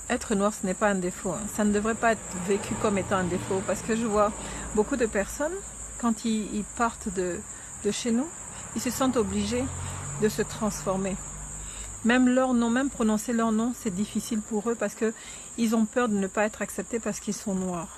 être noir, ce n'est pas un défaut. Hein. Ça ne devrait pas être vécu comme étant un défaut. Parce que je vois beaucoup de personnes, quand ils partent de chez nous, ils se sentent obligés de se transformer. Même leur nom, même prononcer leur nom, c'est difficile pour eux parce qu'ils ont peur de ne pas être acceptés parce qu'ils sont noirs.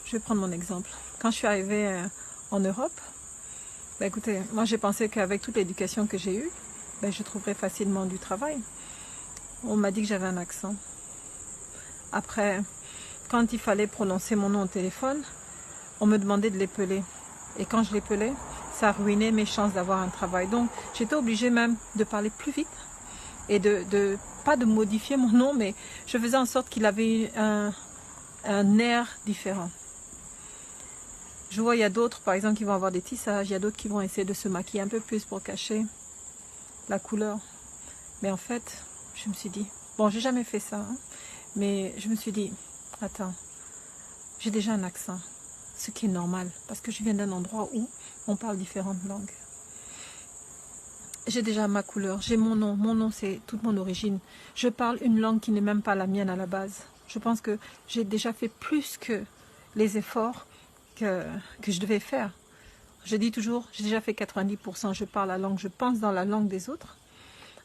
Je vais prendre mon exemple. Quand je suis arrivée en Europe, ben écoutez, moi j'ai pensé qu'avec toute l'éducation que j'ai eue, ben je trouverais facilement du travail. On m'a dit que j'avais un accent. Après, quand il fallait prononcer mon nom au téléphone, on me demandait de l'épeler. Et quand je l'épelais, ça ruinait mes chances d'avoir un travail. Donc j'étais obligée même de parler plus vite et pas de modifier mon nom, mais je faisais en sorte qu'il avait un air différent. Je vois, il y a d'autres, par exemple, qui vont avoir des tissages, il y a d'autres qui vont essayer de se maquiller un peu plus pour cacher la couleur. Mais en fait, je me suis dit, bon, j'ai jamais fait ça, hein, mais je me suis dit, attends, j'ai déjà un accent, ce qui est normal, parce que je viens d'un endroit où on parle différentes langues. J'ai déjà ma couleur, j'ai mon nom c'est toute mon origine. Je parle une langue qui n'est même pas la mienne à la base. Je pense que j'ai déjà fait plus que les efforts que je devais faire. Je dis toujours, j'ai déjà fait 90%, je parle la langue, je pense dans la langue des autres.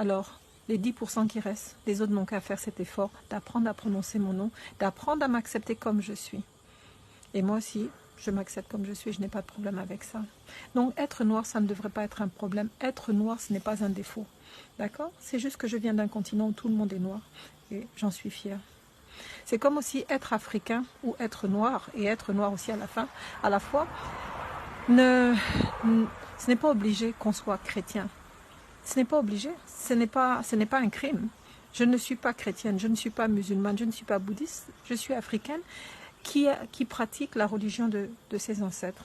Alors, les 10% qui restent, les autres n'ont qu'à faire cet effort d'apprendre à prononcer mon nom, d'apprendre à m'accepter comme je suis. Et moi aussi, je m'accepte comme je suis, je n'ai pas de problème avec ça. Donc, être noir, ça ne devrait pas être un problème. Être noir, ce n'est pas un défaut. D'accord? C'est juste que je viens d'un continent où tout le monde est noir. Et j'en suis fière. C'est comme aussi être africain ou être noir, et être noir aussi à la fois. Ce n'est pas obligé qu'on soit chrétien. Ce n'est pas obligé. Ce n'est pas un crime. Je ne suis pas chrétienne, je ne suis pas musulmane, je ne suis pas bouddhiste. Je suis africaine qui pratique la religion de ses ancêtres,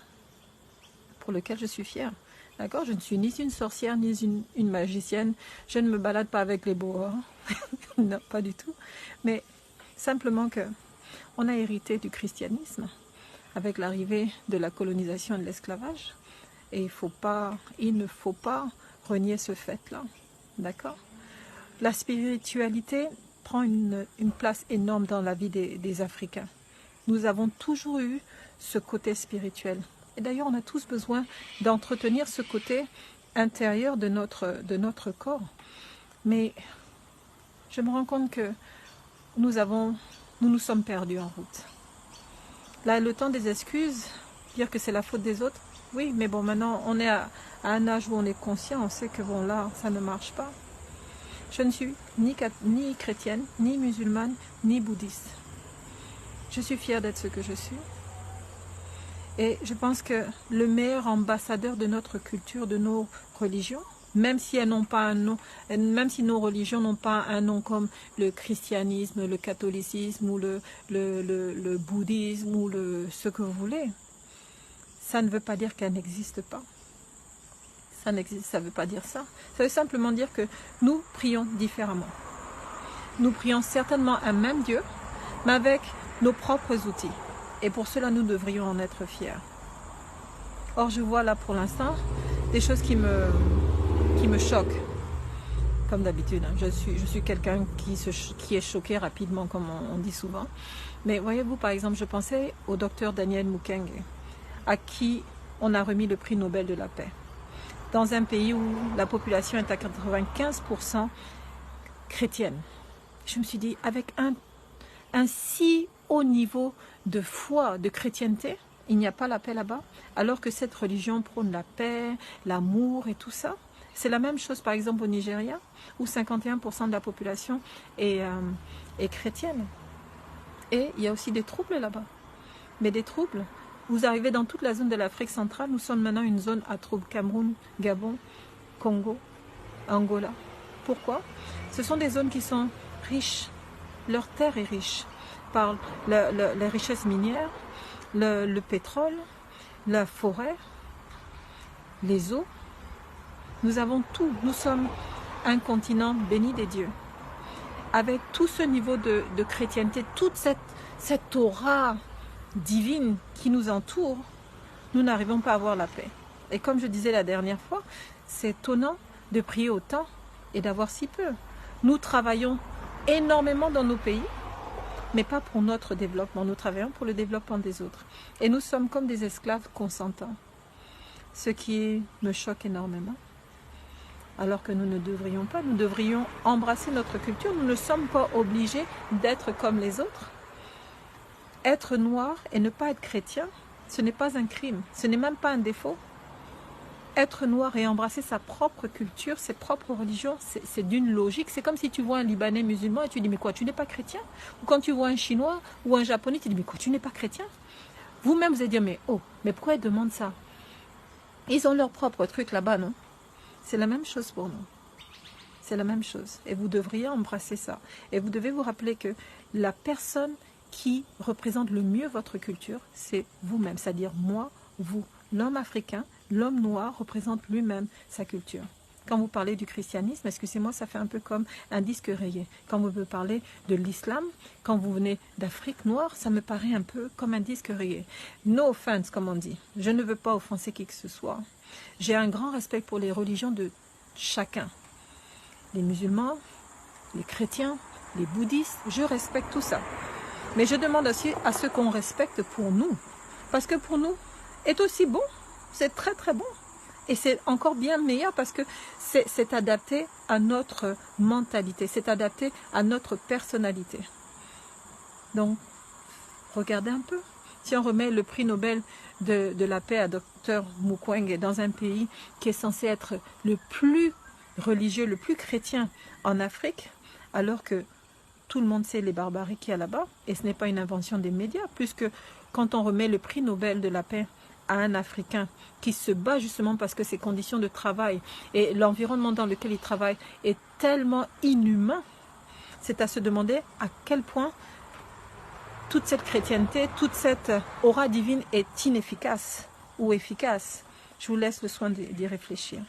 pour lequel je suis fière. D'accord? Je ne suis ni une sorcière, ni une magicienne. Je ne me balade pas avec les boas. Non, pas du tout. Mais simplement que on a hérité du christianisme avec l'arrivée de la colonisation et de l'esclavage. Et il ne faut pas renier ce fait-là. D'accord? La spiritualité prend une place énorme dans la vie des Africains. Nous avons toujours eu ce côté spirituel. Et d'ailleurs, on a tous besoin d'entretenir ce côté intérieur de notre corps. Mais je me rends compte que nous nous sommes perdus en route. Là, le temps des excuses, dire que c'est la faute des autres, oui, mais bon, maintenant, on est à un âge où on est conscient, on sait que bon, là, ça ne marche pas. Je ne suis ni chrétienne, ni musulmane, ni bouddhiste. Je suis fière d'être ce que je suis. Et je pense que le meilleur ambassadeur de notre culture, de nos religions, même si elles n'ont pas un nom, même si nos religions n'ont pas un nom comme le christianisme, le catholicisme ou le bouddhisme ou ce que vous voulez, ça ne veut pas dire qu'elles n'existent pas. Ça n'existe, ça ne veut pas dire ça. Ça veut simplement dire que nous prions différemment. Nous prions certainement un même Dieu, mais avec nos propres outils. Et pour cela, nous devrions en être fiers. Or, je vois là pour l'instant des choses qui me choquent. Comme d'habitude, hein. Je suis quelqu'un qui est choqué rapidement, comme on dit souvent. Mais voyez-vous, par exemple, je pensais au docteur Daniel Mukwege, à qui on a remis le prix Nobel de la paix. Dans un pays où la population est à 95% chrétienne. Je me suis dit, avec un si haut niveau de foi, de chrétienté, il n'y a pas la paix là-bas, alors que cette religion prône la paix, l'amour et tout ça. C'est la même chose par exemple au Nigeria, où 51% de la population est chrétienne. Et il y a aussi des troubles là-bas. Mais des troubles, vous arrivez dans toute la zone de l'Afrique centrale, nous sommes maintenant une zone à troubles, Cameroun, Gabon, Congo, Angola. Pourquoi? Ce sont des zones qui sont riches, leur terre est riche, par les richesses minières, le pétrole, la forêt, les eaux. Nous avons tout, nous sommes un continent béni des dieux. Avec tout ce niveau de chrétienté, toute cette aura divine qui nous entoure, nous n'arrivons pas à avoir la paix. Et comme je disais la dernière fois, c'est étonnant de prier autant et d'avoir si peu. Nous travaillons énormément dans nos pays, mais pas pour notre développement. Nous travaillons pour le développement des autres. Et nous sommes comme des esclaves consentants. Ce qui me choque énormément. Alors que nous ne devrions pas. Nous devrions embrasser notre culture. Nous ne sommes pas obligés d'être comme les autres. Être noir et ne pas être chrétien, ce n'est pas un crime. Ce n'est même pas un défaut. Être noir et embrasser sa propre culture, ses propres religions, c'est d'une logique. C'est comme si tu vois un Libanais musulman et tu dis, mais quoi, tu n'es pas chrétien? Ou quand tu vois un Chinois ou un Japonais, tu dis, mais quoi, tu n'es pas chrétien? Vous-même, vous allez dire, mais oh, mais pourquoi ils demandent ça? Ils ont leur propre truc là-bas, non? C'est la même chose pour nous. C'est la même chose. Et vous devriez embrasser ça. Et vous devez vous rappeler que la personne qui représente le mieux votre culture, c'est vous-même, c'est-à-dire moi, vous. L'homme africain, l'homme noir représente lui-même sa culture. Quand vous parlez du christianisme, excusez-moi, ça fait un peu comme un disque rayé. Quand vous me parlez de l'islam, quand vous venez d'Afrique noire, ça me paraît un peu comme un disque rayé. No offense, comme on dit. Je ne veux pas offenser qui que ce soit. J'ai un grand respect pour les religions de chacun. Les musulmans, les chrétiens, les bouddhistes, je respecte tout ça. Mais je demande aussi à ce qu'on respecte pour nous. Parce que pour nous, est aussi bon, c'est très très bon. Et c'est encore bien meilleur parce que c'est adapté à notre mentalité, c'est adapté à notre personnalité. Donc, regardez un peu. Si on remet le prix Nobel de la paix à Dr Mukwege dans un pays qui est censé être le plus religieux, le plus chrétien en Afrique, alors que tout le monde sait les barbaries qu'il y a là-bas, et ce n'est pas une invention des médias, puisque quand on remet le prix Nobel de la paix à un Africain qui se bat justement parce que ses conditions de travail et l'environnement dans lequel il travaille est tellement inhumain, c'est à se demander à quel point toute cette chrétienté, toute cette aura divine est inefficace ou efficace. Je vous laisse le soin d'y réfléchir.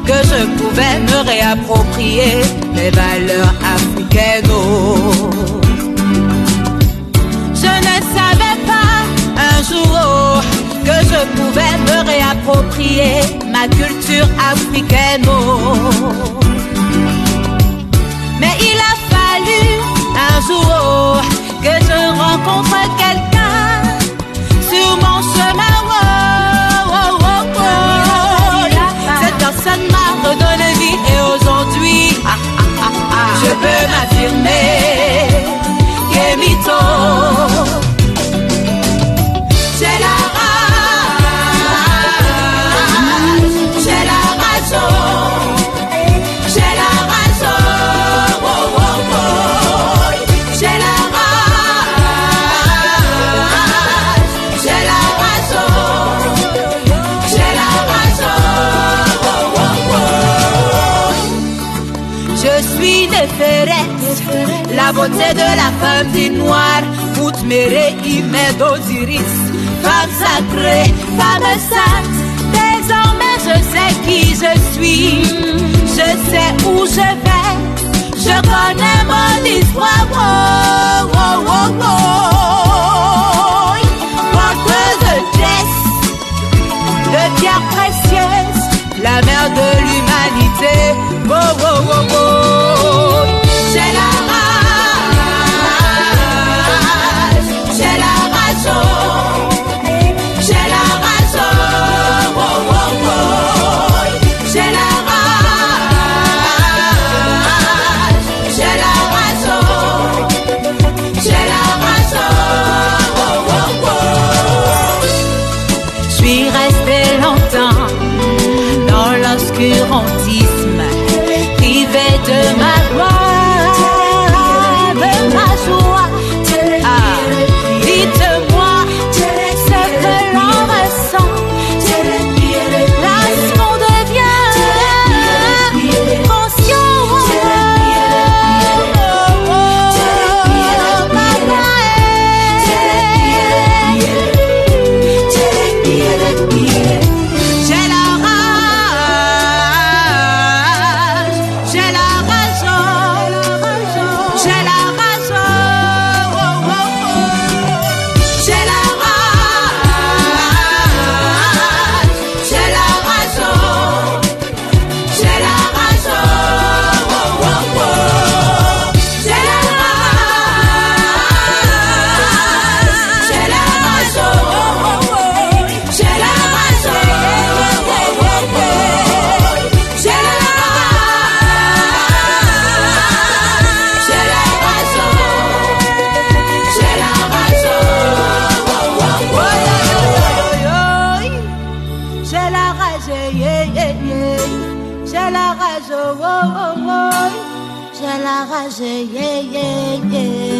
Que je pouvais me réapproprier mes valeurs africaines. Je ne savais pas un jour que je pouvais me réapproprier ma culture africaine. Mais il a fallu un jour que je rencontre quelqu'un sur mon chemin. Personne m'a redonné vie et aujourd'hui je peux m'affirmer Kemito. J'ai la rage, j'ai la raison, j'ai la raison, oh, oh, oh. J'ai la rage, j'ai la raison, j'ai la raison. Je suis Néferet, la beauté de la femme des noirs, Moutméré, Imed, Osiris, femme sacrée, femme sainte. Désormais je sais qui je suis, je sais où je vais, je connais mon histoire. Oh, oh, oh, oh. Porteuse de Jess, de pierres précieuses, la mère de l'humanité. Oh, oh, oh, oh. J'ai la rage, j'ai la raison, j'ai la raison. Oh, oh, oh. J'ai la rage, j'ai la rage, yeah, yeah, yeah.